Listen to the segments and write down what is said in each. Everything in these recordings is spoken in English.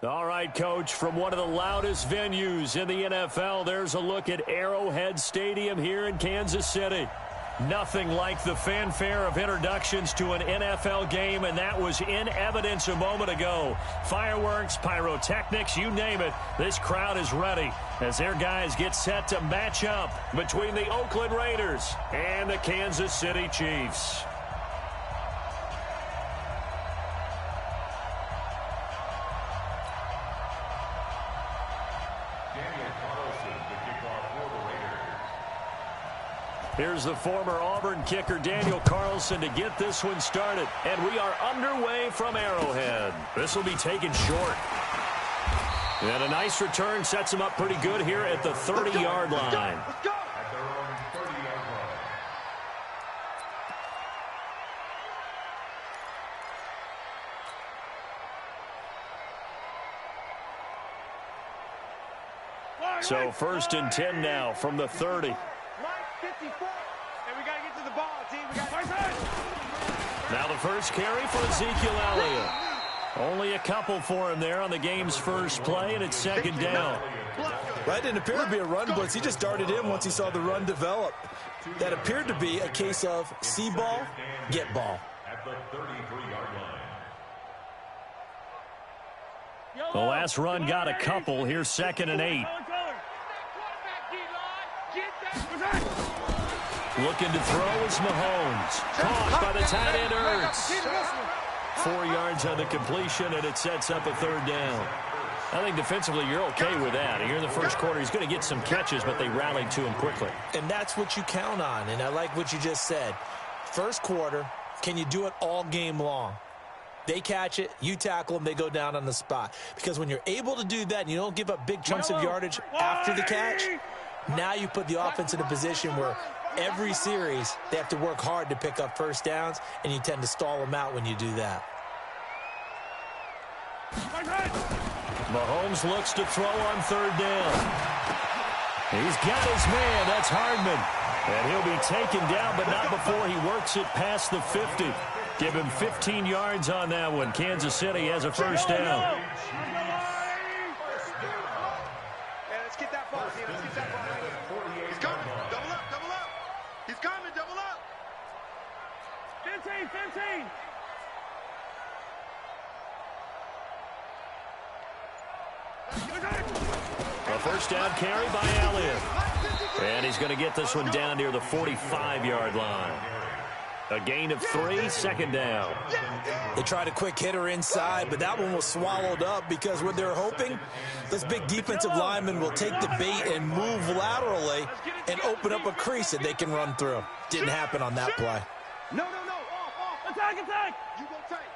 All right, Coach, from one of the loudest venues in the NFL, there's a look at Arrowhead Stadium here in Kansas City. Nothing like the fanfare of introductions to an NFL game, and that was in evidence a moment ago. Fireworks, pyrotechnics, you name it, this crowd is ready as their guys get set to match up between the Oakland Raiders and the Kansas City Chiefs. Here's the former Auburn kicker, Daniel Carlson, to get this one started. And we are underway from Arrowhead. This will be taken short. And a nice return sets him up pretty good here at the 30-yard line. Let's go. At their own 30-yard line. So 1st and 10 now from the 30. 54, and we got to get to the ball, team. We got now the first carry for Ezekiel Elliott. Only a couple for him there on the game's first play, and it's 2nd down. That didn't appear to be a run blitz. He just darted in once he saw the run develop. That appeared to be a case of see ball, get ball. At the 33-yard line. The last run got a couple. Here's 2nd and 8. Looking to throw is Mahomes. Caught by the tight end Ertz. 4 yards on the completion, and it sets up a 3rd down. I think defensively you're okay with that. Here in the first quarter, he's going to get some catches, but they rallied to him quickly. And that's what you count on, and I like what you just said. First quarter, can you do it all game long? They catch it, you tackle them, they go down on the spot. Because when you're able to do that and you don't give up big chunks of yardage after the catch, now you put the offense in a position where every series they have to work hard to pick up first downs, and you tend to stall them out when you do that. Mahomes looks to throw on 3rd down. He's got his man. That's Hardman. And he'll be taken down, but not before he works it past the 50. Give him 15 yards on that one. Kansas City has a first down. Let's get that ball, team. Let's get that ball. He's coming. Double up, double up. He's coming, double up. 15, 15. A first down carry by Elliott. And he's going to get this one down near the 45-yard line. A gain of 3, 2nd down. They tried a quick hitter inside, but that one was swallowed up because what they're hoping, this big defensive lineman will take the bait and move laterally and open up a crease that they can run through. Didn't happen on that play. No. Off. Attack. You go tight.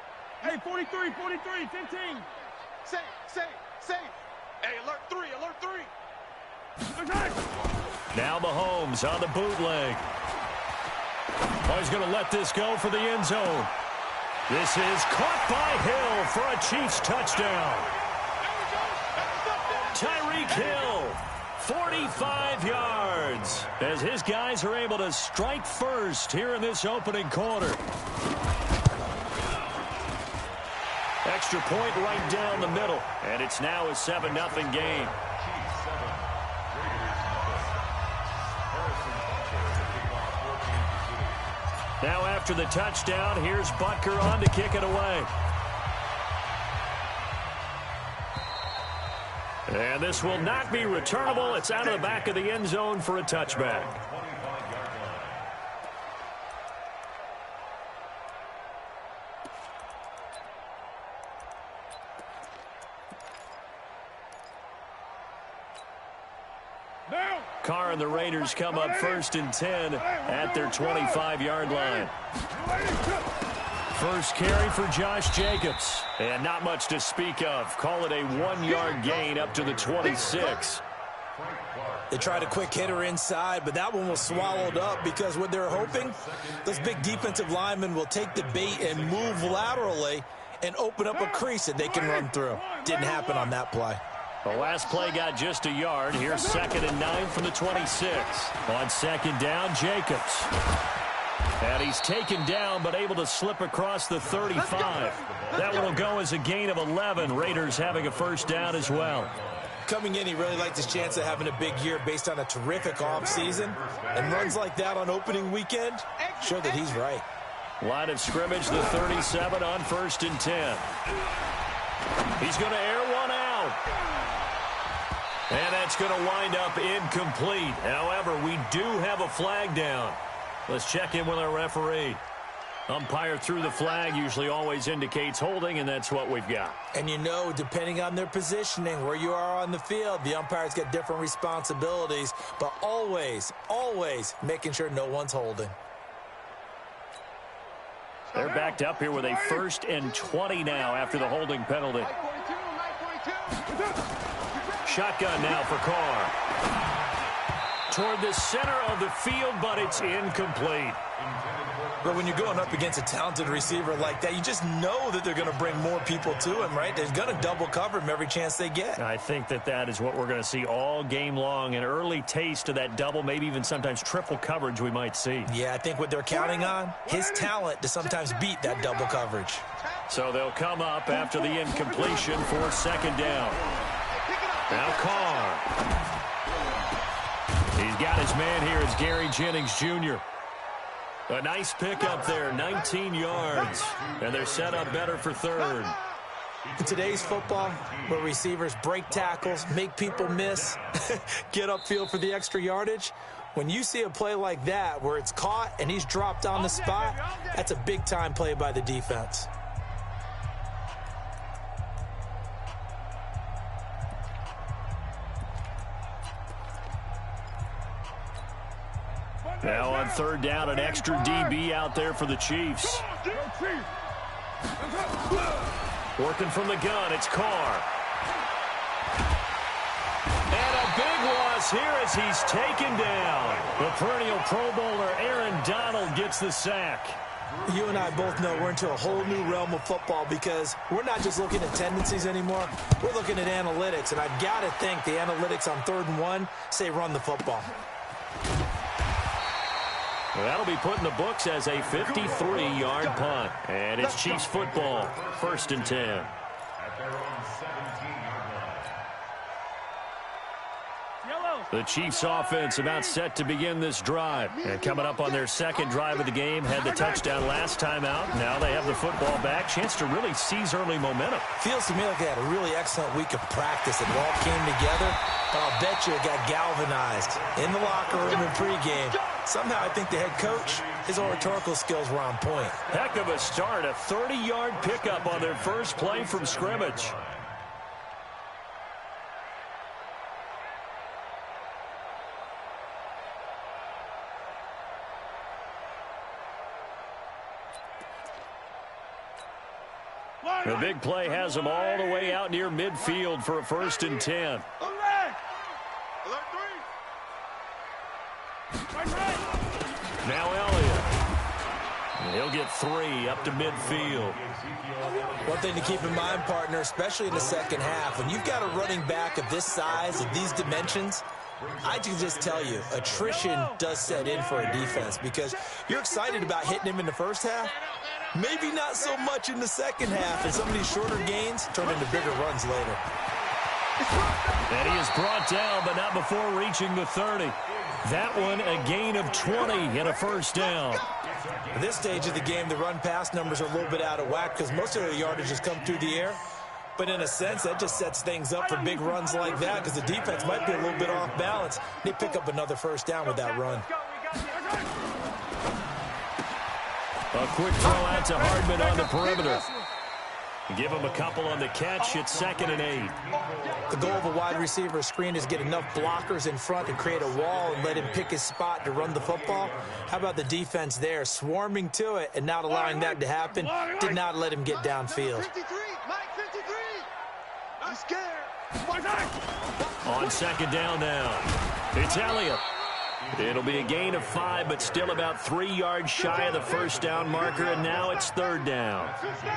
Hey, 43, 15. Say. Hey, alert 3. Attack. Now Mahomes on the bootleg. Oh, he's going to let this go for the end zone. This is caught by Hill for a Chiefs touchdown. Tyreek Hill, 45 yards, as his guys are able to strike first here in this opening quarter. Extra point right down the middle, and it's now a 7-0 game. Now after the touchdown, here's Butker on to kick it away. And this will not be returnable. It's out of the back of the end zone for a touchback. Carr and the Raiders come up 1st and 10 at their 25-yard line. First carry for Josh Jacobs. And not much to speak of. Call it a 1-yard gain up to the 26. They tried a quick hitter inside, but that one was swallowed up because what they're hoping, this big defensive lineman will take the bait and move laterally and open up a crease that they can run through. Didn't happen on that play. The last play got just a yard. Here's 2nd and 9 from the 26. On 2nd down, Jacobs. And he's taken down, but able to slip across the 35. That one will go as a gain of 11. Raiders having a first down as well. Coming in, he really liked his chance of having a big year based on a terrific offseason. And runs like that on opening weekend show that he's right. Line of scrimmage, the 37 on 1st and 10. He's going to air one out. And that's going to wind up incomplete. However, we do have a flag down. Let's check in with our referee. Umpire threw the flag, usually always indicates holding, and that's what we've got. And you know, depending on their positioning, where you are on the field, the umpires get different responsibilities, but always, always making sure no one's holding. They're backed up here with a 1st and 20 now after the holding penalty. Shotgun now for Carr. Toward the center of the field, but it's incomplete. But when you're going up against a talented receiver like that, you just know that they're going to bring more people to him, right? They're going to double cover him every chance they get. I think that is what we're going to see all game long. An early taste of that double, maybe even sometimes triple coverage we might see. Yeah, I think what they're counting on, his talent to sometimes beat that double coverage. So they'll come up after the incompletion for 2nd down. Now Carr. He's got his man here. It's Gary Jennings Jr. A nice pickup there, 19 yards. And they're set up better for 3rd. In today's football, where receivers break tackles, make people miss, get upfield for the extra yardage, when you see a play like that where it's caught and he's dropped on the spot, that's a big-time play by the defense. Now on 3rd down, an extra DB out there for the Chiefs. Working from the gun, it's Carr. And a big loss here as he's taken down. The perennial Pro Bowler Aaron Donald gets the sack. You and I both know we're into a whole new realm of football because we're not just looking at tendencies anymore. We're looking at analytics, and I've got to think the analytics on 3rd and 1 say run the football. Well, that'll be put in the books as a 53-yard punt. And it's Chiefs football, 1st and 10. The Chiefs offense about set to begin this drive. And coming up on their 2nd drive of the game, had the touchdown last time out. Now they have the football back. Chance to really seize early momentum. Feels to me like they had a really excellent week of practice. It all came together. But I'll bet you it got galvanized in the locker room in pregame. Somehow I think the head coach, his oratorical skills were on point. Heck of a start. A 30-yard pickup on their first play from scrimmage. The big play has them all the way out near midfield for a 1st and 10. Now Elliott. And he'll get 3 up to midfield. One thing to keep in mind, partner, especially in the second half, when you've got a running back of this size, of these dimensions, I can just tell you, attrition does set in for a defense because you're excited about hitting him in the first half. Maybe not so much in the second half, and some of these shorter gains turn into bigger runs later. And he is brought down, but not before reaching the 30. That one a gain of 20 and a 1st down. At this stage of the game, the run-pass numbers are a little bit out of whack because most of the yardage has come through the air. But in a sense, that just sets things up for big runs like that because the defense might be a little bit off balance. They pick up another 1st down with that run. A quick throw out to Hardman on the perimeter. Give him a couple on the catch. It's 2nd and 8. The goal of a wide receiver screen is get enough blockers in front to create a wall and let him pick his spot to run the football. How about the defense there, swarming to it and not allowing that to happen? Did not let him get downfield. 53, Mike 53. I'm scared. On 2nd down now. It's Elliott. It'll be a gain of 5, but still about 3 yards shy of the 1st down marker, and now it's 3rd down.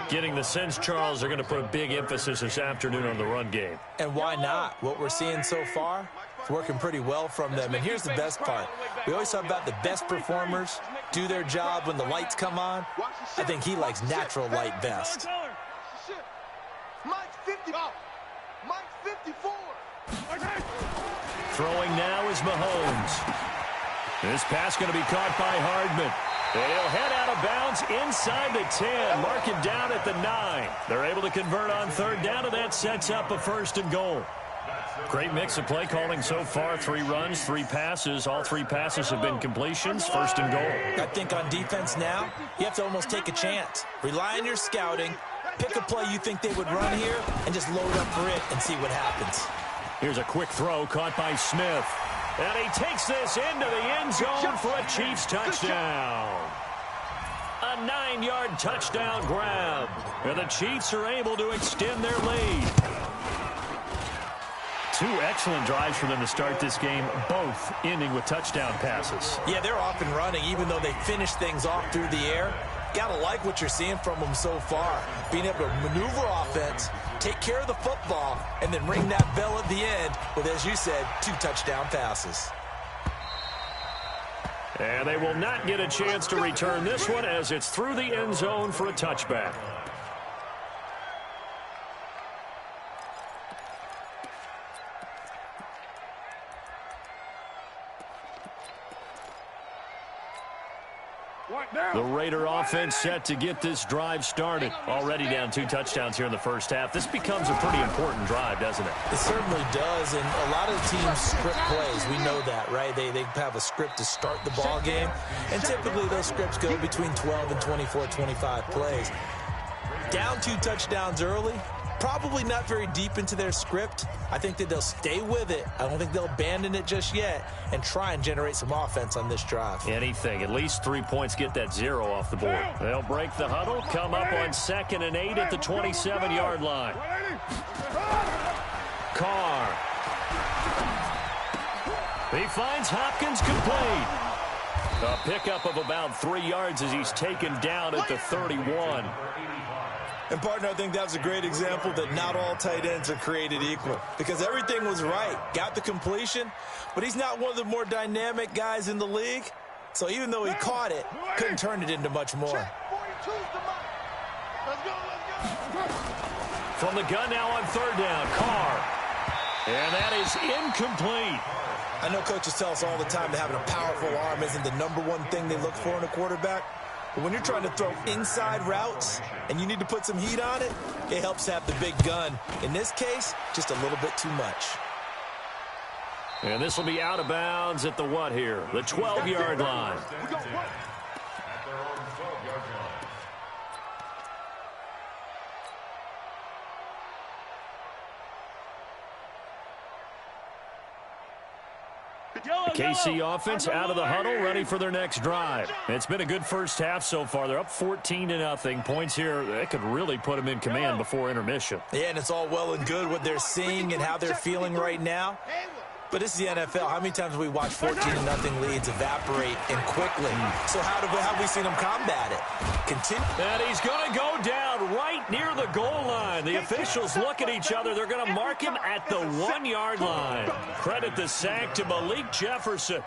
Getting the sense, Charles, they're going to put a big emphasis this afternoon on the run game. And why not? What we're seeing so far, It's working pretty well from them. And here's the best part. We always talk about the best performers do their job when the lights come on. I think he likes natural light best. Mike's 50. Mike's 54. Throwing now is Mahomes. This pass going to be caught by Hardman. And he'll head out of bounds inside the 10. Mark him down at the 9. They're able to convert on third down, and that sets up a 1st and goal. Great mix of play calling so far. 3 runs, 3 passes. All 3 passes have been completions. 1st and goal. I think on defense now, you have to almost take a chance. Rely on your scouting. Pick a play you think they would run here, and just load up for it and see what happens. Here's a quick throw caught by Smith. And he takes this into the end zone for a Chiefs touchdown. A 9-yard touchdown grab. And the Chiefs are able to extend their lead. 2 excellent drives for them to start this game, both ending with touchdown passes. Yeah, they're off and running, even though they finish things off through the air. Gotta like what you're seeing from them so far. Being able to maneuver offense, take care of the football, and then ring that bell at the end with, as you said, 2 touchdown passes. And they will not get a chance to return this one as it's through the end zone for a touchback. The Raider offense set to get this drive started. Already down 2 touchdowns here in the first half. This becomes a pretty important drive, doesn't it? It certainly does, and a lot of teams script plays. We know that, right? They have a script to start the ball game, and typically those scripts go between 12 and 24, 25 plays. Down 2 touchdowns early, probably not very deep into their script. I think that they'll stay with it. I don't think they'll abandon it just yet and try and generate some offense on this drive. Anything. At least 3 points, get that 0 off the board. They'll break the huddle, come up on 2nd and 8 at the 27-yard line. Carr. He finds Hopkins complete. A pickup of about 3 yards as he's taken down at the 31. And, partner, I think that was a great example that not all tight ends are created equal, because everything was right. Got the completion, but he's not one of the more dynamic guys in the league. So even though he caught it, couldn't turn it into much more. From the gun now on 3rd down, Carr. And that is incomplete. I know coaches tell us all the time that having a powerful arm isn't the #1 thing they look for in a quarterback. But when you're trying to throw inside routes and you need to put some heat on it, it helps have the big gun. In this case, just a little bit too much. And this will be out of bounds at the what here? The 12-yard line. The KC offense out of the huddle, ready for their next drive. It's been a good first half so far. They're up 14-0. Points here, that could really put them in command before intermission. Yeah, and it's all well and good what they're seeing and how they're feeling right now. But this is the NFL. How many times have we watched 14-0 leads evaporate and quickly? So how have we seen them combat it? Continue. And he's going to go down right near the goal line. The officials look at each other. They're going to mark him at the 1-yard line. Credit the sack to Malik Jefferson.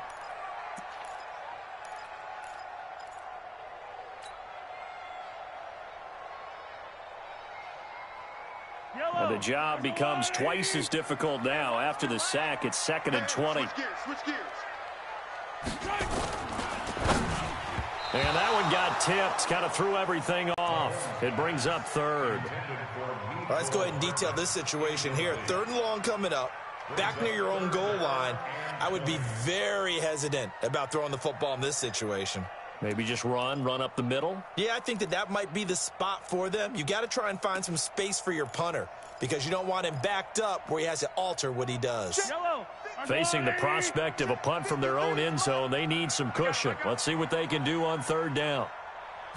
And the job becomes twice as difficult now. After the sack, it's 2nd and 20. Switch gears. And that one got tipped. Kind of threw everything off. It brings up 3rd. All right, let's go ahead and detail this situation here. 3rd and long coming up. Back near your own goal line. I would be very hesitant about throwing the football in this situation. Maybe just run up the middle? Yeah, I think that might be the spot for them. You got to try and find some space for your punter because you don't want him backed up where he has to alter what he does. Facing the prospect of a punt from their own end zone, they need some cushion. Let's see what they can do on 3rd down.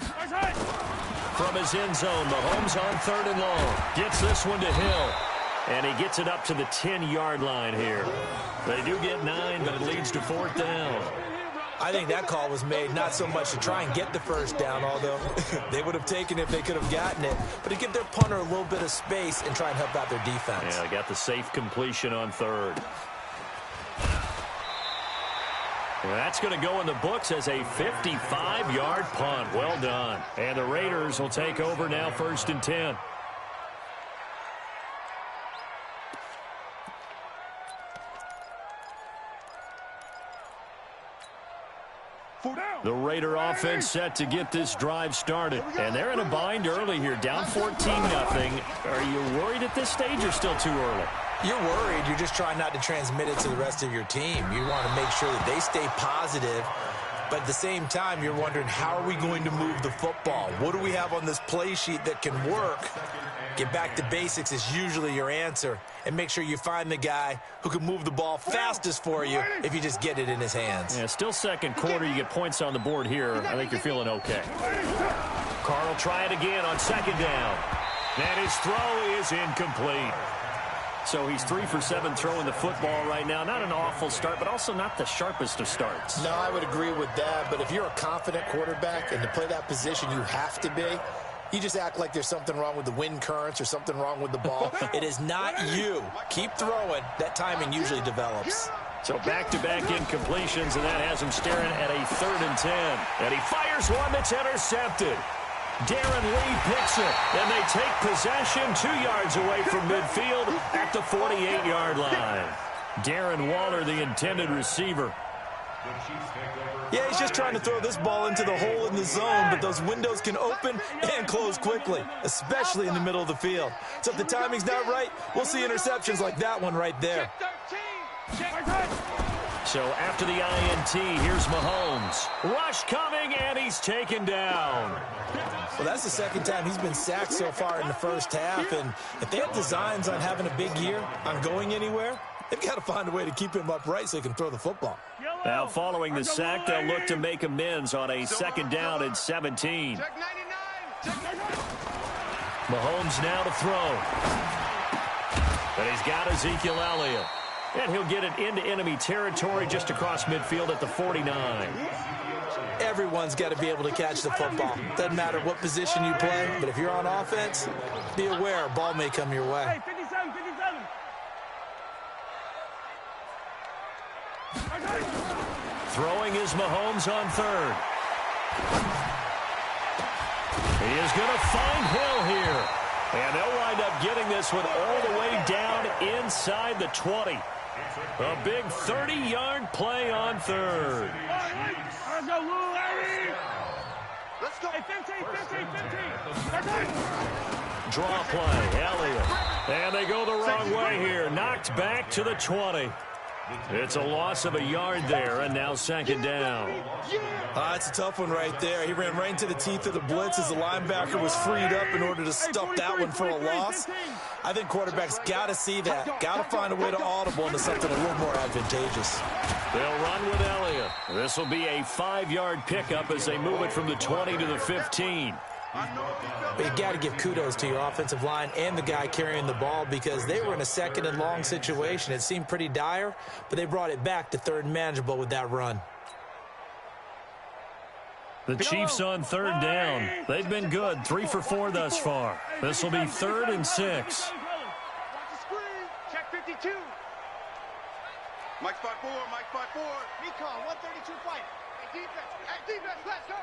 From his end zone, Mahomes on 3rd and long. Gets this one to Hill. And he gets it up to the 10-yard line here. They do get 9, but it leads to 4th down. I think that call was made not so much to try and get the 1st down, although they would have taken it if they could have gotten it, but to give their punter a little bit of space and try and help out their defense. Yeah, they got the safe completion on 3rd. Well, that's going to go in the books as a 55-yard punt. Well done. And the Raiders will take over now, 1st and 10. The Raider offense set to get this drive started. And they're in a bind early here, down 14-0. Are you worried at this stage or still too early? You're worried. You're just trying not to transmit it to the rest of your team. You want to make sure that they stay positive. But at the same time, you're wondering, how are we going to move the football? What do we have on this play sheet that can work? Get back to basics is usually your answer. And make sure you find the guy who can move the ball fastest for you if you just get it in his hands. Yeah, still second quarter. You get points on the board here. I think you're feeling okay. Carr will try it again on 2nd down. And his throw is incomplete. So he's 3 for 7 throwing the football right now. Not an awful start, but also not the sharpest of starts. No, I would agree with that. But if you're a confident quarterback and to play that position you have to be, you just act like there's something wrong with the wind currents or something wrong with the ball. It is not you. Keep throwing. That timing usually develops. So back-to-back incompletions, and that has him staring at a 3rd and 10. And he fires one that's intercepted. Darren Lee picks it, and they take possession 2 yards away from midfield at the 48-yard line. Darren Waller, the intended receiver. Yeah, he's just trying to throw this ball into the hole in the zone, but those windows can open and close quickly, especially in the middle of the field. So if the timing's not right, we'll see interceptions like that one right there. So after the INT, here's Mahomes. Rush coming, and he's taken down. Well, that's the second time he's been sacked so far in the first half, and if they have designs on having a big year, on going anywhere, they've got to find a way to keep him upright so he can throw the football. Now, following the sack, they'll look to make amends on a 2nd down and 17. Mahomes now to throw. But he's got Ezekiel Elliott. And he'll get it into enemy territory just across midfield at the 49. Everyone's got to be able to catch the football. Doesn't matter what position you play, but if you're on offense, be aware a ball may come your way. Hey, 57, 57. Throwing is Mahomes on 3rd. He is going to find Hill here. And they'll wind up getting this one all the way down inside the 20. A big 30-yard play on 3rd. Let's go, Lou, Larry. Let's go. Hey, 15. Draw play, Elliott. And they go the wrong way here. Knocked back to the 20. It's a loss of a yard there, and now 2nd down. It's a tough one right there. He ran right into the teeth of the blitz as the linebacker was freed up in order to stuff that one for a loss. I think quarterbacks got to see that. Got to find a way to audible into something a little more advantageous. They'll run with Elliott. This will be a 5-yard pickup as they move it from the 20 to the 15. But you got to give kudos to your offensive line and the guy carrying the ball because they were in a 2nd and long situation. It seemed pretty dire, but they brought it back to 3rd and manageable with that run. The Chiefs on 3rd down. They've been good, 3 for 4 thus far. This will be 3rd and 6. Watch the screen. Check 52. Mike spot 4, Mike spot 4. Recon, 132 fight. Hey, defense, let's go.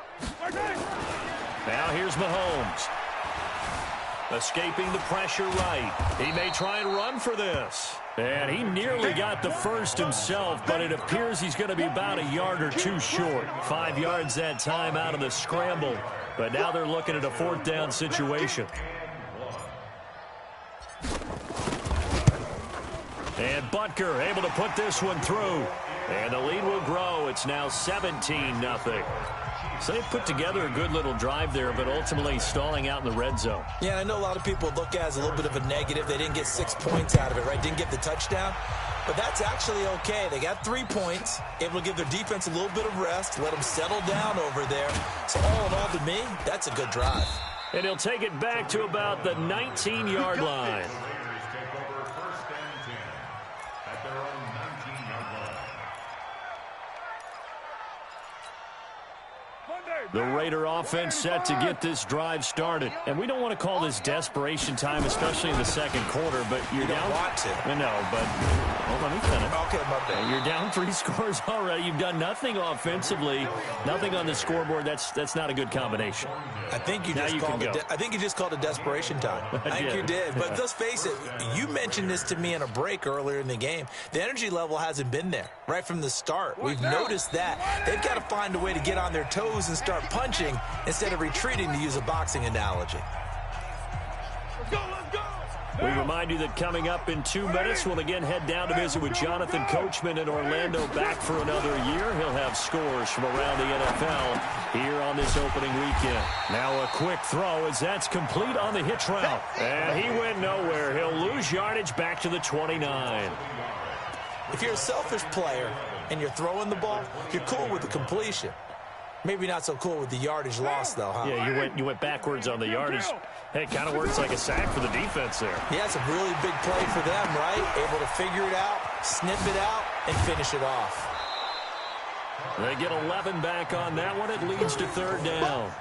Now here's Mahomes. Escaping the pressure right. He may try and run for this. And he nearly got the first himself, but it appears he's going to be about a yard or 2 short. 5 yards that time out of the scramble. But now they're looking at a 4th down situation. And Butker able to put this one through. And the lead will grow. It's now 17-0. So they've put together a good little drive there, but ultimately stalling out in the red zone. Yeah, I know a lot of people look at it as a little bit of a negative. They didn't get 6 points out of it, right? Didn't get the touchdown. But that's actually okay. They got 3 points, able to give their defense a little bit of rest, let them settle down over there. So all in all, to me, that's a good drive. And he'll take it back to about the 19-yard line. The Raider offense set to get this drive started. And we don't want to call this desperation time, especially in the second quarter, but you're down. You don't want to. No, but let me finish. Okay, my bad. You're down 3 scores already. You've done nothing offensively, nothing on the scoreboard. That's not a good combination. I think you just called it desperation time. I think you did. But let's face it, you mentioned this to me in a break earlier in the game. The energy level hasn't been there right from the start. We've noticed that. They've got to find a way to get on their toes and start punching instead of retreating, to use a boxing analogy. We remind you that coming up in 2 minutes, we'll again head down to visit with Jonathan Coachman in Orlando, back for another year. He'll have scores from around the NFL here on this opening weekend. Now a quick throw as that's complete on the hitch route. And he went nowhere. He'll lose yardage back to the 29. If you're a selfish player and you're throwing the ball, you're cool with the completion. Maybe not so cool with the yardage loss, though, huh? Yeah, you went backwards on the yardage. Hey, it kind of works like a sack for the defense there. Yeah, it's a really big play for them, right? Able to figure it out, snip it out, and finish it off. They get 11 back on that one. It leads to third down.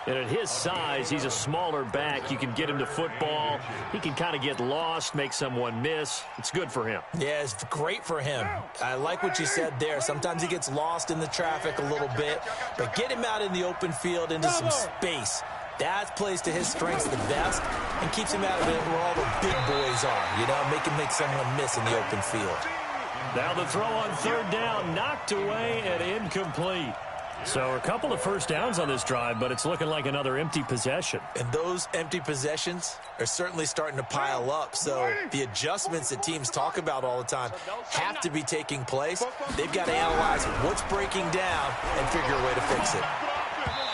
And at his size, he's a smaller back. You can get him to football. He can kind of get lost, make someone miss. It's good for him. Yeah, it's great for him. I like what you said there. Sometimes he gets lost in the traffic a little bit, but get him out in the open field into some space. That plays to his strengths the best and keeps him out of it where all the big boys are, make someone miss in the open field. Now the throw on third down, knocked away and incomplete. So a couple of first downs on this drive, but it's looking like another empty possession. And those empty possessions are certainly starting to pile up. So the adjustments that teams talk about all the time have to be taking place. They've got to analyze what's breaking down and figure a way to fix it.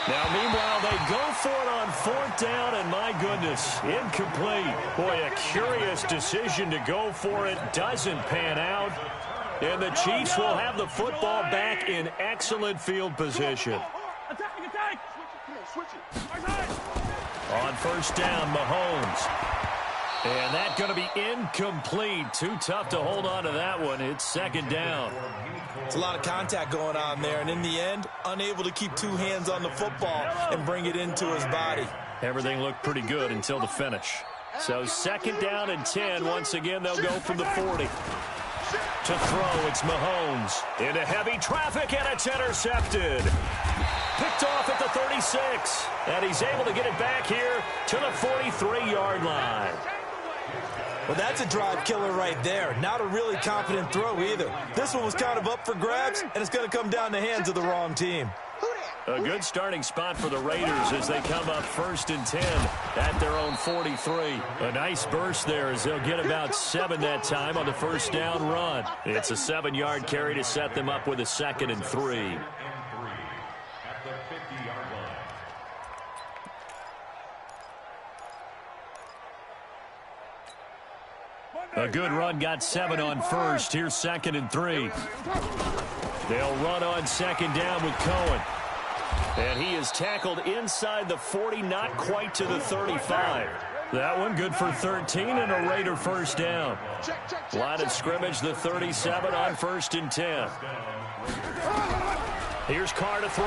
Now, meanwhile, they go for it on fourth down, and my goodness, incomplete. Boy, a curious decision to go for it. Doesn't pan out. And the Chiefs will have the football back in excellent field position. On first down, Mahomes. And that's going to be incomplete. Too tough to hold on to that one. It's second down. It's a lot of contact going on there, and in the end, unable to keep 2 hands on the football and bring it into his body. Everything looked pretty good until the finish. So second down and 10. Once again, they'll go from the 40. To throw, it's Mahomes. Into heavy traffic, and it's intercepted. Picked off at the 36. And he's able to get it back here to the 43-yard line. Well, that's a drive killer right there. Not a really confident throw either. This one was kind of up for grabs, and it's going to come down the hands of the wrong team. A good starting spot for the Raiders as they come up first and 10 at their own 43. A nice burst there as they'll get about 7 that time on the first down run. It's a 7-yard carry to set them up with a 2nd and 3. A good run got 7 on first. Here's 2nd and 3. They'll run on second down with Cohen. And he is tackled inside the 40, not quite to the 35. That one good for 13 and a Raider first down. Line of scrimmage, the 37 on first and 10. Here's Carr to throw.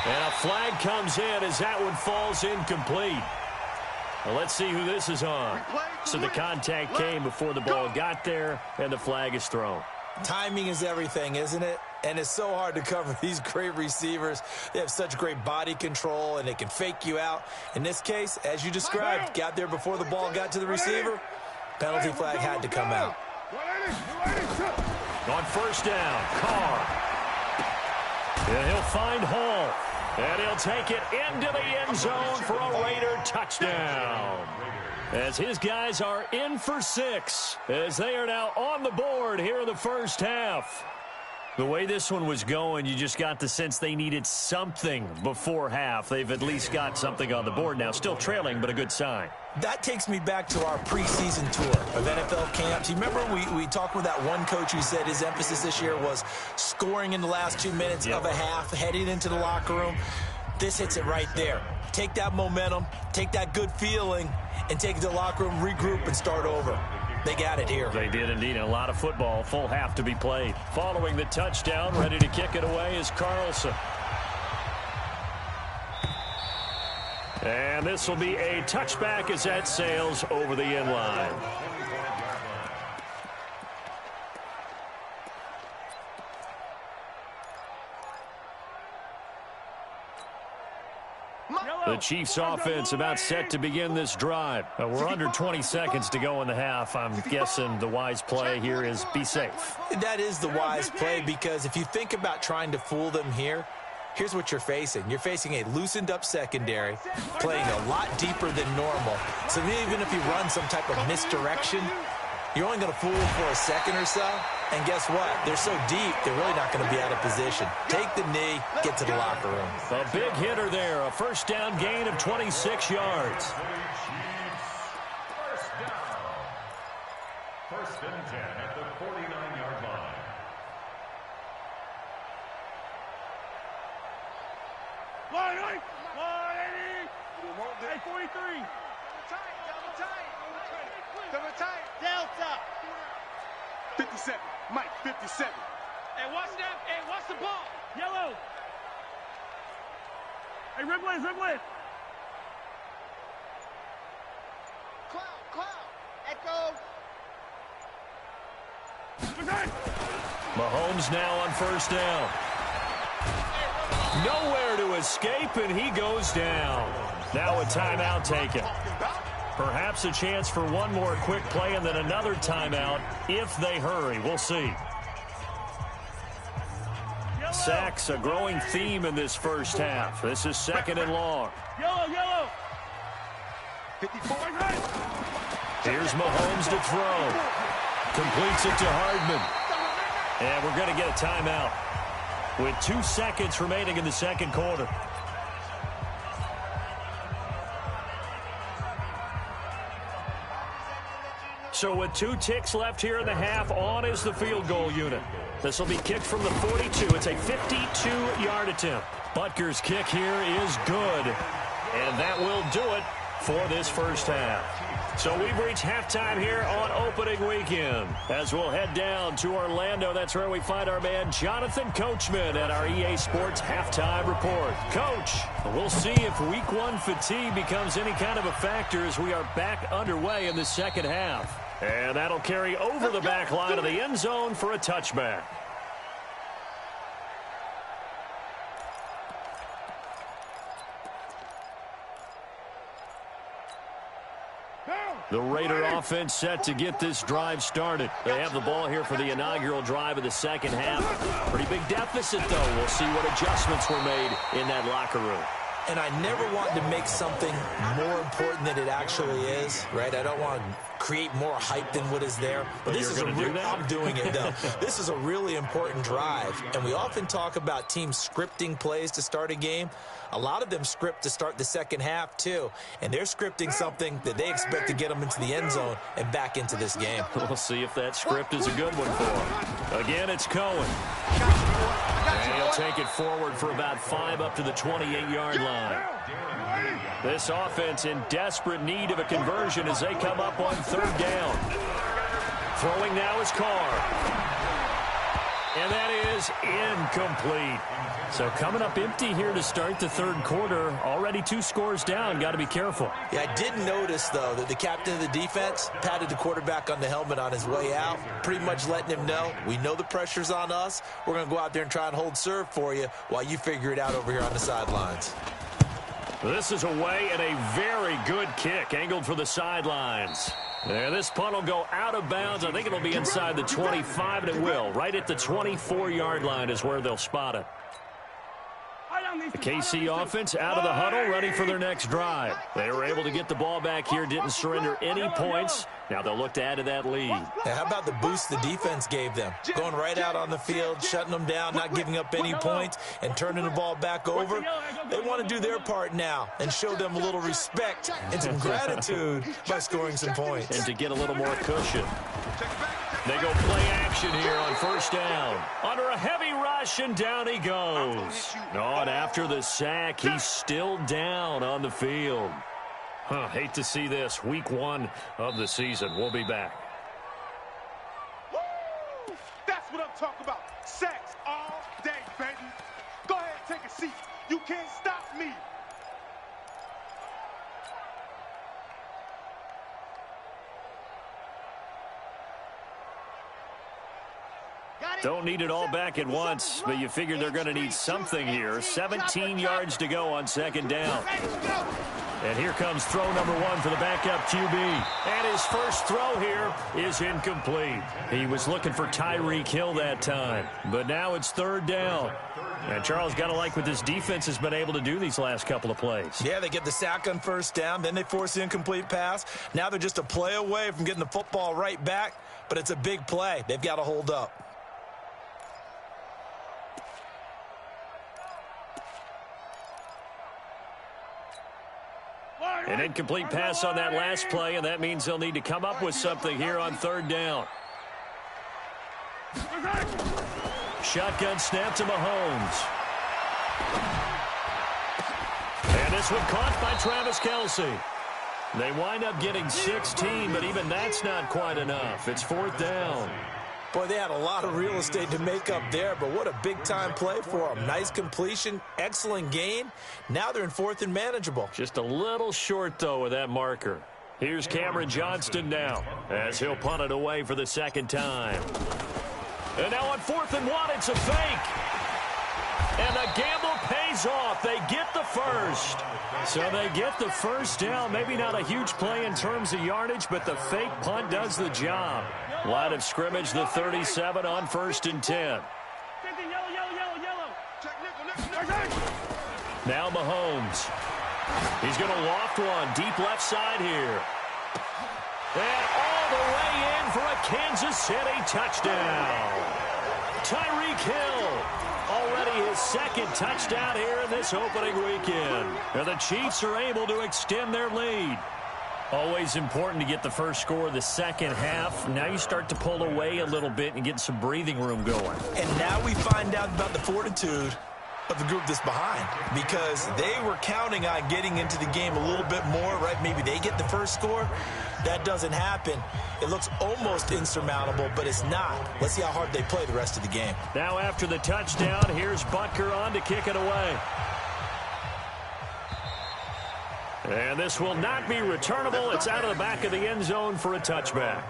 And a flag comes in as that one falls incomplete. Well, let's see who this is on. So the contact came before the ball got there, and the flag is thrown. Timing is everything, isn't it? And it's so hard to cover these great receivers. They have such great body control, and they can fake you out. In this case, as you described, got there before the ball got to the receiver. Penalty flag had to come out. On first down, Carr. And he'll find Hall. And he'll take it into the end zone for a Raider touchdown. As his guys are in for 6, as they are now on the board here in the first half. The way this one was going, you just got the sense they needed something before half. They've at least got something on the board now. Still trailing, but a good sign. That takes me back to our preseason tour of NFL camps. You remember we talked with that one coach who said his emphasis this year was scoring in the last 2 minutes of a half, heading into the locker room. This hits it right there. Take that momentum, take that good feeling, and take it to the locker room, regroup, and start over. They got it here. They did indeed. A lot of football. Full half to be played. Following the touchdown, ready to kick it away is Carlson. And this will be a touchback as that sails over the end line. The Chiefs offense about set to begin this drive. We're under 20 seconds to go in the half. I'm guessing the wise play here is be safe. That is the wise play, because if you think about trying to fool them here, here's what you're facing. You're facing a loosened up secondary, playing a lot deeper than normal. So even if you run some type of misdirection, you're only going to fool them for a second or so. And guess what? They're so deep, they're really not going to be out of position. Take the knee, get to the locker room. A big hitter there. A first down gain of 26 yards. First and 10 at the 49-yard line. Line, 43. Double tight. Delta. 57. Mike, 57. Hey, watch that. Hey, watch the ball. Yellow. Hey, Riblin. Cloud. Echo. Mahomes now on first down. Nowhere to escape, and he goes down. Now a timeout taken. Perhaps a chance for one more quick play and then another timeout if they hurry. We'll see. Sacks, a growing theme in this first half. This is second and long. Yellow. 54. Here's Mahomes to throw. Completes it to Hardman. And we're going to get a timeout with 2 seconds remaining in the second quarter. So with 2 ticks left here in the half, on is the field goal unit. This will be kicked from the 42. It's a 52-yard attempt. Butker's kick here is good. And that will do it for this first half. So we've reached halftime here on opening weekend. As we'll head down to Orlando, that's where we find our man Jonathan Coachman at our EA Sports Halftime Report. Coach, we'll see if week 1 fatigue becomes any kind of a factor as we are back underway in the second half. And that'll carry over the back line of the end zone for a touchback. The Raider offense set to get this drive started. They have the ball here for the inaugural drive of the second half. Pretty big deficit, though. We'll see what adjustments were made in that locker room. And I never want to make something more important than it actually is, right? I don't want to create more hype than what is there. But this is I'm doing it, though. This is a really important drive. And we often talk about teams scripting plays to start a game. A lot of them script to start the second half, too. And they're scripting something that they expect to get them into the end zone and back into this game. We'll see if that script is a good one for them. Again, it's Cohen. And he'll take it forward for about 5 up to the 28-yard line. This offense in desperate need of a conversion as they come up on third down. Throwing now is Carr. And that is incomplete. So coming up empty here to start the third quarter. Already 2 scores down. Got to be careful. Yeah, I did notice, though, that the captain of the defense patted the quarterback on the helmet on his way out, pretty much letting him know, we know the pressure's on us. We're going to go out there and try and hold serve for you while you figure it out over here on the sidelines. This is away and a very good kick, angled for the sidelines. There, this punt will go out of bounds. I think it'll be inside the 25, and it will. Right at the 24-yard line is where they'll spot it. The KC offense out of the huddle, ready for their next drive. They were able to get the ball back here, didn't surrender any points. Now they'll look to add to that lead. How about the boost the defense gave them? Going right out on the field, shutting them down, not giving up any points, and turning the ball back over. They want to do their part now and show them a little respect and some gratitude by scoring some points. And to get a little more cushion. They go play action here on first down. Under a heavy rush, and down he goes. Oh, and after the sack, he's still down on the field. Hate to see this. Week 1 of the season. We'll be back. talk about sex all day, baby. Go ahead and take a seat. You can't stop me. Don't need it all back at once, but you figure they're going to need something here. 17 yards to go on second down. And here comes throw number 1 for the backup QB. And his first throw here is incomplete. He was looking for Tyreek Hill that time, but now it's third down. And Charles, got to like what this defense has been able to do these last couple of plays. Yeah, they get the sack on first down, then they force the incomplete pass. Now they're just a play away from getting the football right back, but it's a big play. They've got to hold up. An incomplete pass on that last play, and that means they'll need to come up with something here on third down. Shotgun snap to Mahomes. And this one caught by Travis Kelce. They wind up getting 16, but even that's not quite enough. It's fourth down. Boy, they had a lot of real estate to make up there, but what a big-time play for them. Nice completion, excellent gain. Now they're in fourth and manageable. Just a little short, though, with that marker. Here's Cameron Johnston now, as he'll punt it away for the second time. And now on 4th and 1, it's a fake. And the gamble pays off. They get the first. So they get the first down. Maybe not a huge play in terms of yardage, but the fake punt does the job. Line of scrimmage, the 37 on 1st and 10. Now Mahomes. He's going to loft one deep left side here. And all the way in for a Kansas City touchdown. Tyreek Hill. Already his second touchdown here in this opening weekend. And the Chiefs are able to extend their lead. Always important to get the first score of the second half. Now you start to pull away a little bit and get some breathing room going. And now we find out about the fortitude of the group that's behind, because they were counting on getting into the game a little bit more, right? Maybe they get the first score. That doesn't happen. It looks almost insurmountable, but it's not. Let's see how hard they play the rest of the game. Now after the touchdown, here's Butker on to kick it away. And this will not be returnable. It's out of the back of the end zone for a touchback.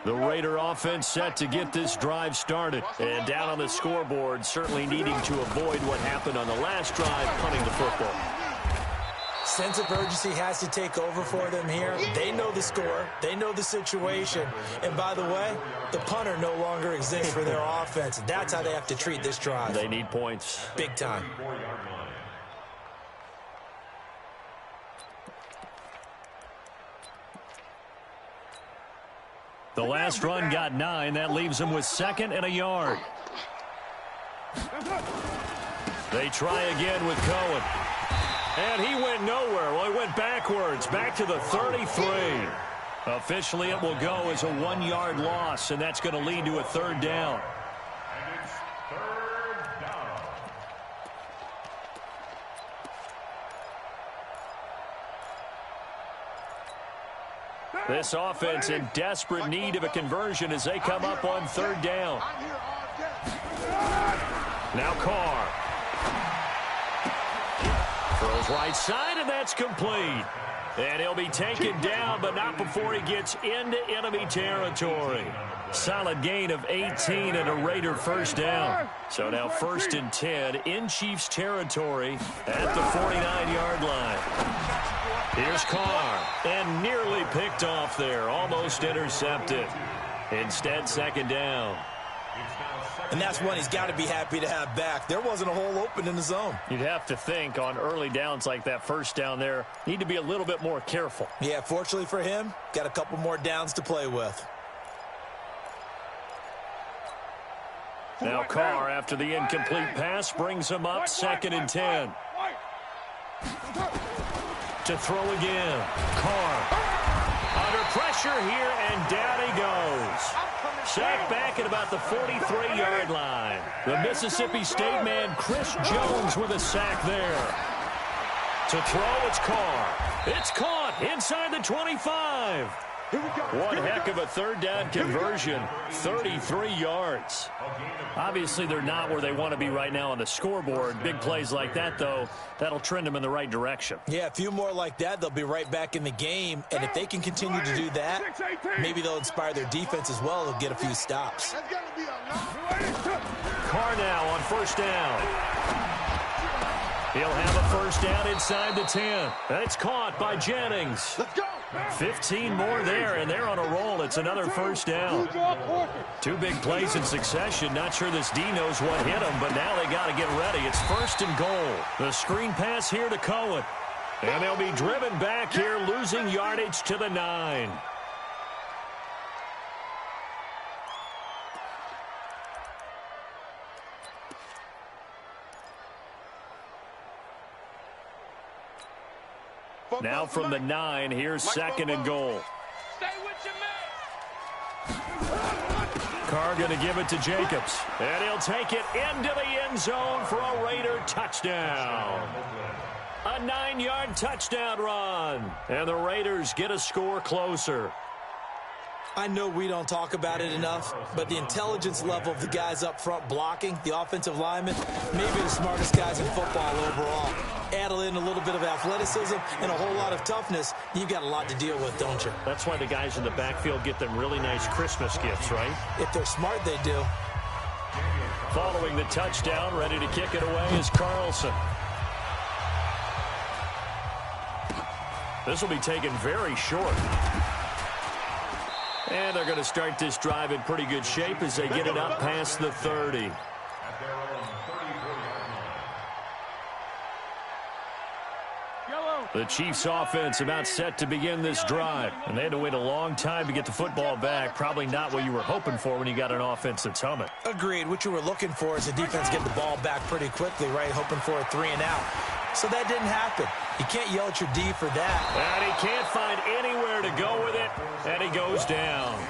The Raider offense set to get this drive started. And down on the scoreboard, certainly needing to avoid what happened on the last drive, punting the football. Sense of urgency has to take over for them here. They know the score. They know the situation. And by the way, the punter no longer exists for their offense. That's how they have to treat this drive. They need points. Big time. The last run got 9. That leaves them with 2nd and a yard. They try again with Cohen. And he went nowhere. Well, he went backwards, back to the 33. Officially, it will go as a 1-yard loss, and that's going to lead to a third down. And it's third down. This offense in desperate need of a conversion as they come up on third down. Now Carr. Throws right side, and that's complete. And he'll be taken down, but not before he gets into enemy territory. Solid gain of 18 and a Raider first down. So now 1st and 10 in Chiefs territory at the 49-yard line. Here's Carr, and nearly picked off there, almost intercepted. Instead, 2nd down. And that's one he's got to be happy to have back. There wasn't a hole open in the zone. You'd have to think on early downs like that first down there, need to be a little bit more careful. Yeah, fortunately for him, got a couple more downs to play with. Now Carr, after the incomplete pass, brings him up 2nd and 10. To throw again. Carr under pressure here, and down he goes. Sacked back at about the 43-yard line. The Mississippi State man, Chris Jones, with a sack there. To throw, it's Carr. It's caught inside the 25. One heck of a third down conversion, 33 yards. Obviously, they're not where they want to be right now on the scoreboard. Big plays like that, though, that'll trend them in the right direction. Yeah, a few more like that, they'll be right back in the game. And if they can continue to do that, maybe they'll inspire their defense as well. They'll get a few stops. Carr now on first down. He'll have a first down inside the 10. It's caught by Jennings. Let's go. 15 more there, and they're on a roll. It's another first down. Two big plays in succession. Not sure this D knows what hit him, but now they got to get ready. It's first and goal. The screen pass here to Cohen. And they'll be driven back here, losing yardage to the 9. Now from the 9, here's second and goal. Stay with your man. Carr going to give it to Jacobs. And he'll take it into the end zone for a Raider touchdown. A 9-yard touchdown run. And the Raiders get a score closer. I know we don't talk about it enough, but the intelligence level of the guys up front blocking, the offensive linemen, maybe the smartest guys in football overall. Add in a little bit of athleticism and a whole lot of toughness, you've got a lot to deal with, don't you? That's why the guys in the backfield get them really nice Christmas gifts, right? If they're smart, they do. Following the touchdown, ready to kick it away is Carlson. This will be taken very short. And they're going to start this drive in pretty good shape as they get it up past the 30. The Chiefs offense about set to begin this drive. And they had to wait a long time to get the football back. Probably not what you were hoping for when you got an offense that's humming. Agreed. What you were looking for is the defense get the ball back pretty quickly, right? Hoping for a 3 and out. So that didn't happen. You can't yell at your D for that. And he can't find anywhere to go with it. And he goes down.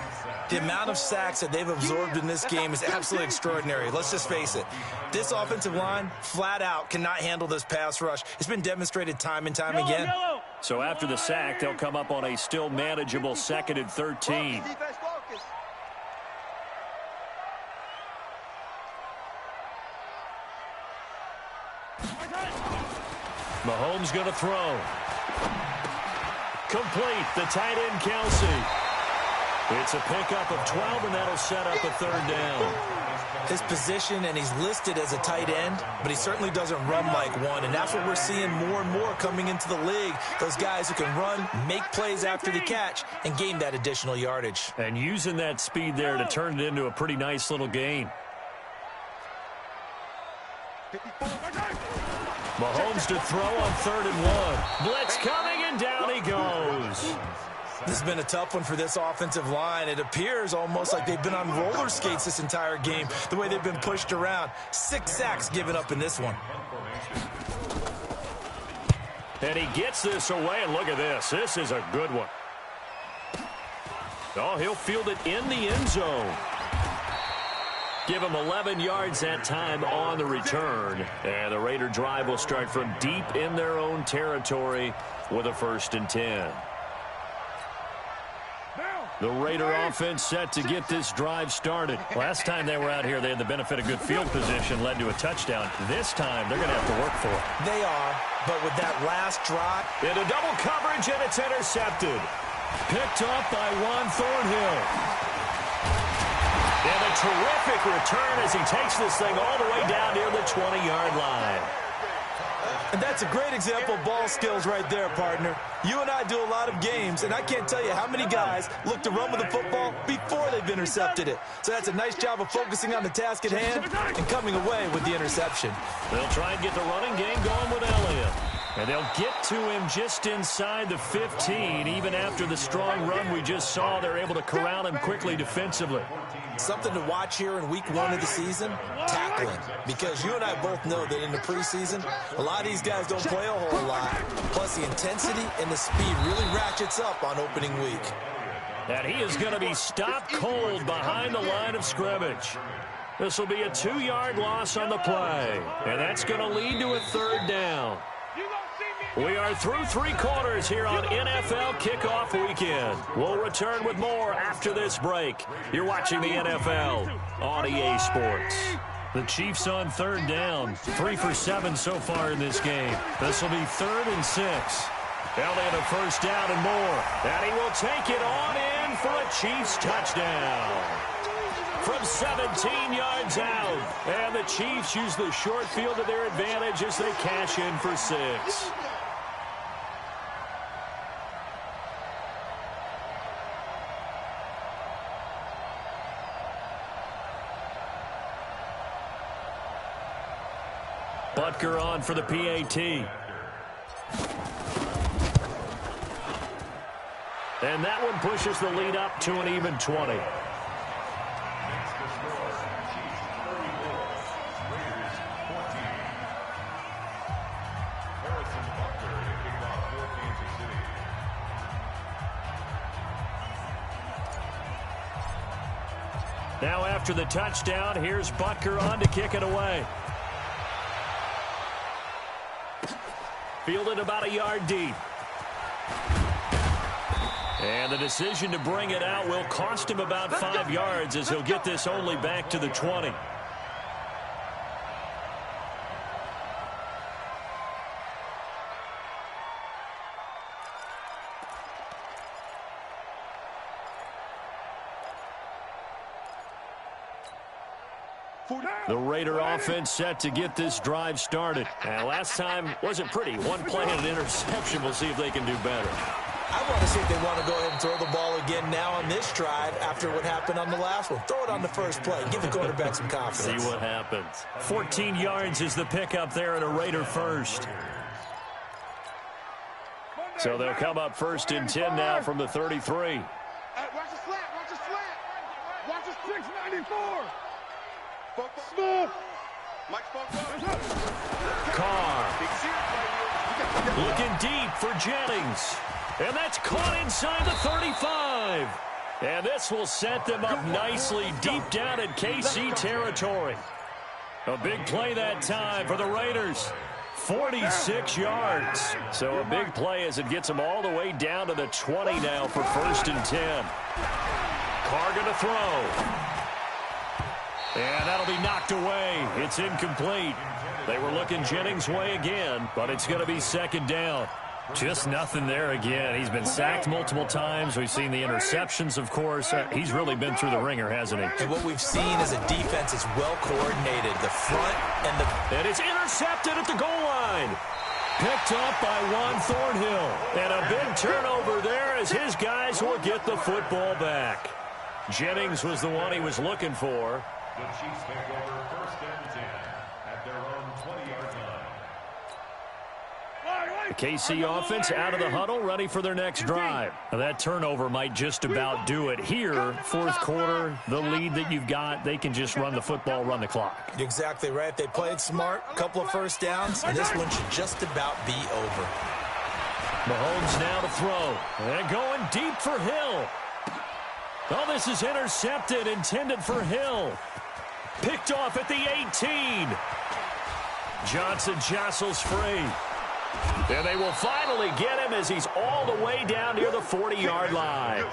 The amount of sacks that they've absorbed in this game is absolutely extraordinary. Let's just face it. This offensive line, flat out, cannot handle this pass rush. It's been demonstrated time and time again. So after the sack, they'll come up on a still manageable 2nd and 13. Mahomes going to throw. Complete. The tight end, Kelsey. It's a pickup of 12, and that'll set up a 3rd down. His position, and he's listed as a tight end, but he certainly doesn't run like one, and that's what we're seeing more and more coming into the league. Those guys who can run, make plays after the catch, and gain that additional yardage. And using that speed there to turn it into a pretty nice little gain. Mahomes to throw on 3rd and 1. Blitz coming, and down he goes. This has been a tough one for this offensive line. It appears almost like they've been on roller skates this entire game, the way they've been pushed around. 6 sacks given up in this one. And he gets this away, and look at this. This is a good one. Oh, he'll field it in the end zone. Give him 11 yards that time on the return. And the Raider drive will start from deep in their own territory with a 1st and 10. The Raider offense set to get this drive started. Last time they were out here, they had the benefit of good field position, led to a touchdown. This time, they're going to have to work for it. They are, but with that last drive. Into double coverage, and it's intercepted. Picked up by Juan Thornhill. And a terrific return as he takes this thing all the way down near the 20-yard line. And that's a great example of ball skills right there, partner. You and I do a lot of games, and I can't tell you how many guys look to run with the football before they've intercepted it. So that's a nice job of focusing on the task at hand and coming away with the interception. They'll try and get the running game going with Elliott. And they'll get to him just inside the 15. Even after the strong run we just saw, they're able to corral him quickly defensively. Something to watch here in week 1 of the season, tackling. Because you and I both know that in the preseason, a lot of these guys don't play a whole lot. Plus, the intensity and the speed really ratchets up on opening week. And he is going to be stopped cold behind the line of scrimmage. This will be a 2-yard loss on the play. And that's going to lead to a 3rd down. You gonna see me We are through 3 quarters here on NFL Kickoff Weekend. We'll return with more after this break. You're watching the NFL on EA Sports. The Chiefs on 3rd down. 3 for 7 so far in this game. This will be 3rd and 6. Elliott a 1st down and more. And he will take it on in for a Chiefs touchdown. From 17 yards out. And the Chiefs use the short field to their advantage as they cash in for 6. Butker on for the PAT. And that one pushes the lead up to an even 20. Now after the touchdown, here's Butker on to kick it away. Fielded about a yard deep. And the decision to bring it out will cost him about 5 yards as he'll get this only back to the 20. The Raider offense set to get this drive started. And last time wasn't pretty. One play and an interception. We'll see if they can do better. I want to see if they want to go ahead and throw the ball again now on this drive after what happened on the last one. Throw it on the first play. Give the quarterback some confidence. See what happens. 14 yards is the pickup there and a Raider first. So they'll come up 1st and 10 now from the 33. Watch the slant. Watch the slant. Watch the 694. Smith. Carr. Looking deep for Jennings. And that's caught inside the 35. And this will set them up nicely deep down in KC territory. A big play that time for the Raiders. 46 yards. So a big play as it gets them all the way down to the 20 now for 1st and 10. Carr going to throw. And that'll be knocked away. It's incomplete. They were looking Jennings' way again, but it's going to be 2nd down. Just nothing there again. He's been sacked multiple times. We've seen the interceptions, of course. He's really been through the ringer, hasn't he? And what we've seen is a defense that's well coordinated. The front and the... And it's intercepted at the goal line. Picked up by Juan Thornhill. And a big turnover there as his guys will get the football back. Jennings was the one he was looking for. The Chiefs take over 1st and 10 at their own 20-yard line. The KC offense out of the huddle, ready for their next drive. Now that turnover might just about do it here. 4th quarter, the lead that you've got, they can just run the football, run the clock. You're exactly right. They played smart, a couple of 1st downs, and this one should just about be over. Mahomes now to throw. And going deep for Hill. Oh, this is intercepted, intended for Hill. Picked off at the 18. Johnson jostles free. And they will finally get him as he's all the way down near the 40-yard line.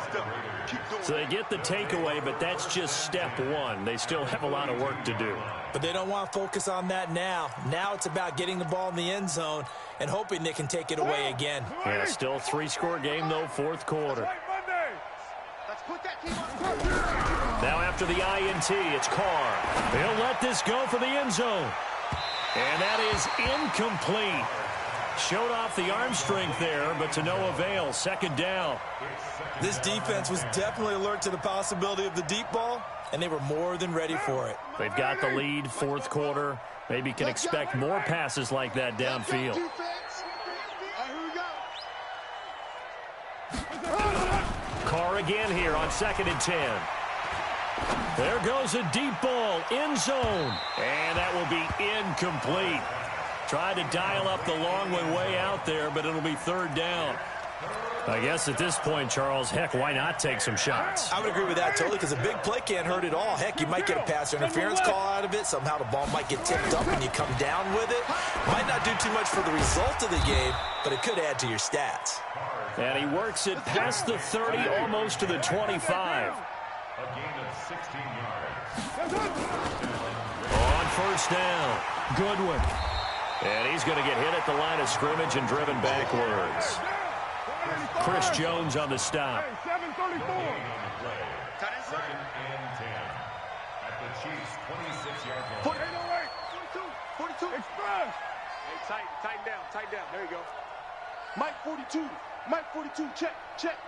So they get the takeaway, but that's just step 1. They still have a lot of work to do. But they don't want to focus on that now. Now it's about getting the ball in the end zone and hoping they can take it away again. Yeah, still 3-score game, though, 4th quarter. Now after the INT, it's Carr. He'll let this go for the end zone. And that is incomplete. Showed off the arm strength there, but to no avail. 2nd down. This defense was definitely alert to the possibility of the deep ball, and they were more than ready for it. They've got the lead, 4th quarter. Maybe can expect more passes like that downfield. Carr again here on 2nd and 10. There goes a deep ball, end zone. And that will be incomplete. Tried to dial up the long way out there, but it'll be 3rd down. I guess at this point, Charles, heck, why not take some shots? I would agree with that totally, because a big play can't hurt at all. Heck, you might get a pass interference call out of it. Somehow the ball might get tipped up and you come down with it. Might not do too much for the result of the game, but it could add to your stats. And he works it past the 30, almost to the 25. A gain of 16 yards. On first down, Goodwin. And he's going to get hit at the line of scrimmage and driven backwards. Chris Jones on the stop. 7:34. Second and 10. At the Chiefs' 26-yard line. 42. Express. Hey, tighten down. There you go. Mike 42. Mike 42. Check.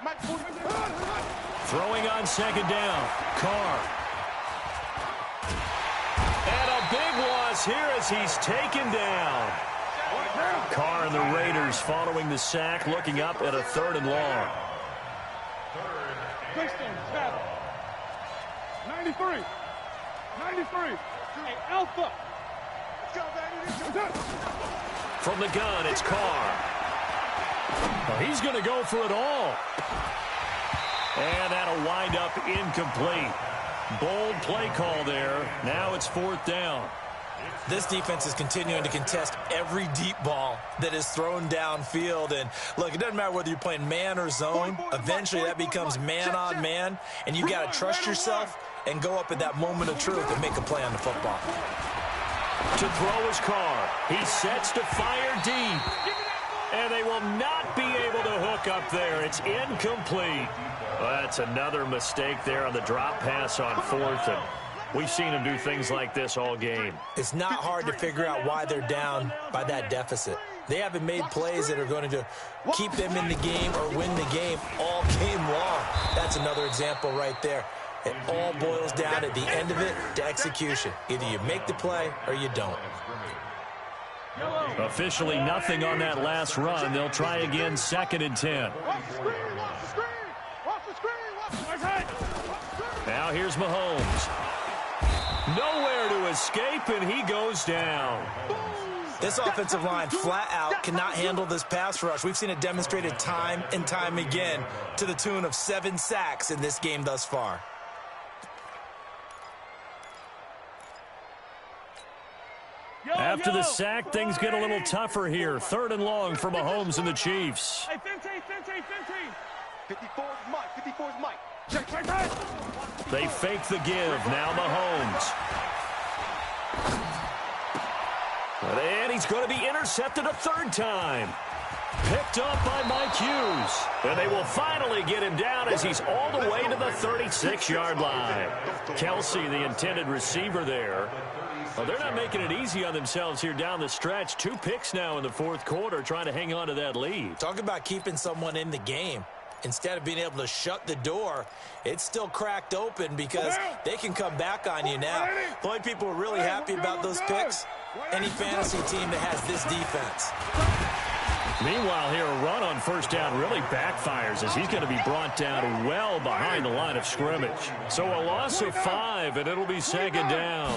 Mike 42. Throwing on second down. Carr. And a big loss here as he's taken down. Carr and the Raiders following the sack, looking up at a 3rd and long. 93. Hey, Alpha. Let's go, baby. From the gun, it's Carr. Well, he's going to go for it all. And that'll wind up incomplete. Bold play call there. Now it's 4th down. This defense is continuing to contest every deep ball that is thrown downfield. And, look, it doesn't matter whether you're playing man or zone. Eventually that becomes man on man. And you got to trust yourself and go up at that moment of truth and make a play on the football. To throw his Carr. He sets to fire deep. And they will not be able to hook up there. It's incomplete. Well, that's another mistake there on the drop pass on 4th. And we've seen him do things like this all game. It's not hard to figure out why they're down by that deficit. They haven't made plays that are going to keep them in the game or win the game all game long. That's another example right there. It all boils down at the end of it to execution. Either you make the play or you don't. Officially nothing on that last run. They'll try again, 2nd and 10. Now here's Mahomes. Nowhere to escape, and he goes down. This offensive line flat out cannot handle this pass rush. We've seen it demonstrated time and time again to the tune of 7 sacks in this game thus far. After the sack, things get a little tougher here. 3rd and long for Mahomes and the Chiefs. Hey, 54 is Mike. Check. They fake the give. Now Mahomes. And he's going to be intercepted a 3rd time. Picked up by Mike Hughes. And they will finally get him down as he's all the way to the 36-yard line. Kelsey, the intended receiver there. Well, they're not making it easy on themselves here down the stretch. 2 picks now in the 4th quarter trying to hang on to that lead. Talk about keeping someone in the game. Instead of being able to shut the door, it's still cracked open because they can come back on you now. The only people who are really happy about those picks, any fantasy team that has this defense. Meanwhile, here a run on first down really backfires as he's going to be brought down well behind the line of scrimmage. So a loss of 5, and it'll be 2nd down.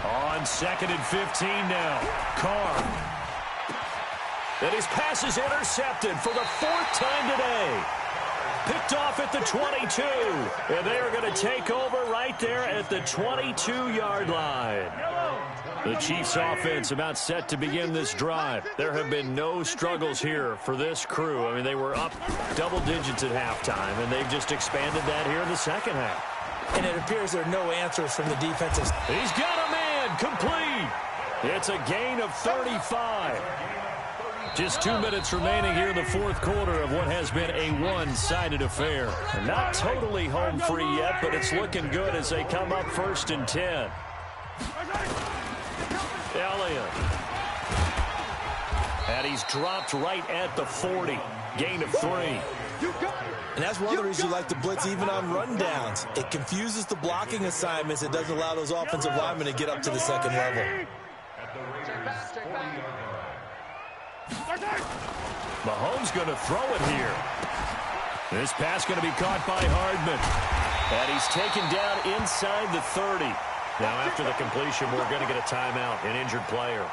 On 2nd and 15 now, Carr. And his pass is intercepted for the 4th time today. Picked off at the 22. And they are going to take over right there at the 22-yard line. The Chiefs offense about set to begin this drive. There have been no struggles here for this crew. I mean, they were up double digits at halftime, and they've just expanded that here in the second half. And it appears there are no answers from the defensive. He's got a man complete. It's a gain of 35. Just 2 minutes remaining here in the 4th quarter of what has been a one-sided affair. Not totally home free yet, but it's looking good as they come up 1st and 10. Elliott. And he's dropped right at the 40. Gain of 3. And that's one of the reasons you like to blitz even on rundowns. It confuses the blocking assignments. It doesn't allow those offensive linemen to get up to the 2nd level. Mahomes going to throw it here. This pass going to be caught by Hardman. And he's taken down inside the 30. Now after the completion, we're going to get a timeout, an injured player.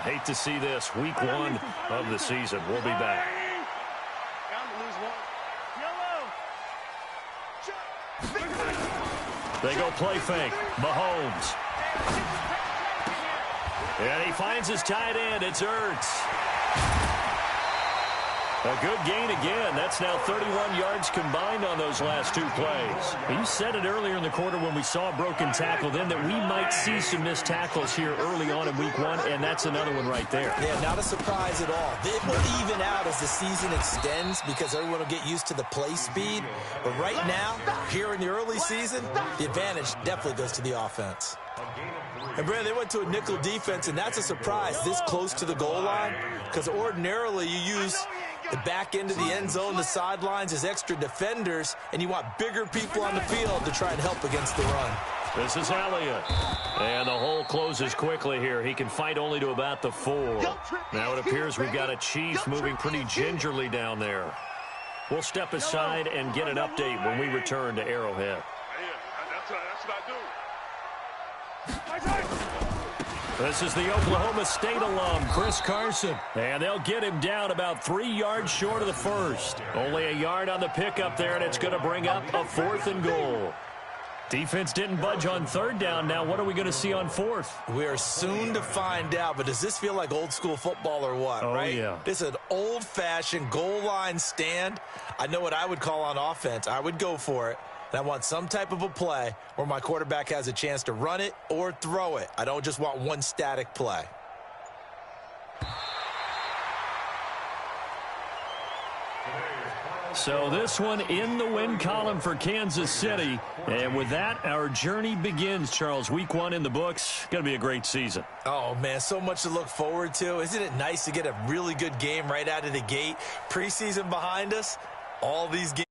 Hate to see this. Week 1 of the season. We'll be back. They go play fake. Mahomes. And he finds his tight end. It's Ertz. A good gain again. That's now 31 yards combined on those last two plays. You said it earlier in the quarter when we saw a broken tackle then that we might see some missed tackles here early on in week one, and that's another one right there. Yeah, not a surprise at all. It will even out as the season extends because everyone will get used to the play speed. But right now, here in the early season, the advantage definitely goes to the offense. And, Brad, they went to a nickel defense, and that's a surprise this close to the goal line because ordinarily you use the back end of the end zone, the sidelines as extra defenders, and you want bigger people on the field to try and help against the run. This is Elliott. And the hole closes quickly here. He can fight only to about the 4. Now it appears we've got a Chiefs moving pretty gingerly down there. We'll step aside and get an update when we return to Arrowhead. That's what I do. This is the Oklahoma State alum, Chris Carson. And they'll get him down about 3 yards short of the first. Only a yard on the pickup there, and it's going to bring up a 4th and goal. Defense didn't budge on 3rd down. Now what are we going to see on 4th? We are soon to find out, but does this feel like old school football or what, right? Yeah. This is an old-fashioned goal line stand. I know what I would call on offense. I would go for it. And I want some type of a play where my quarterback has a chance to run it or throw it. I don't just want one static play. So this one in the win column for Kansas City. And with that, our journey begins, Charles. Week 1 in the books. Going to be a great season. Oh, man, so much to look forward to. Isn't it nice to get a really good game right out of the gate? Preseason behind us, all these games.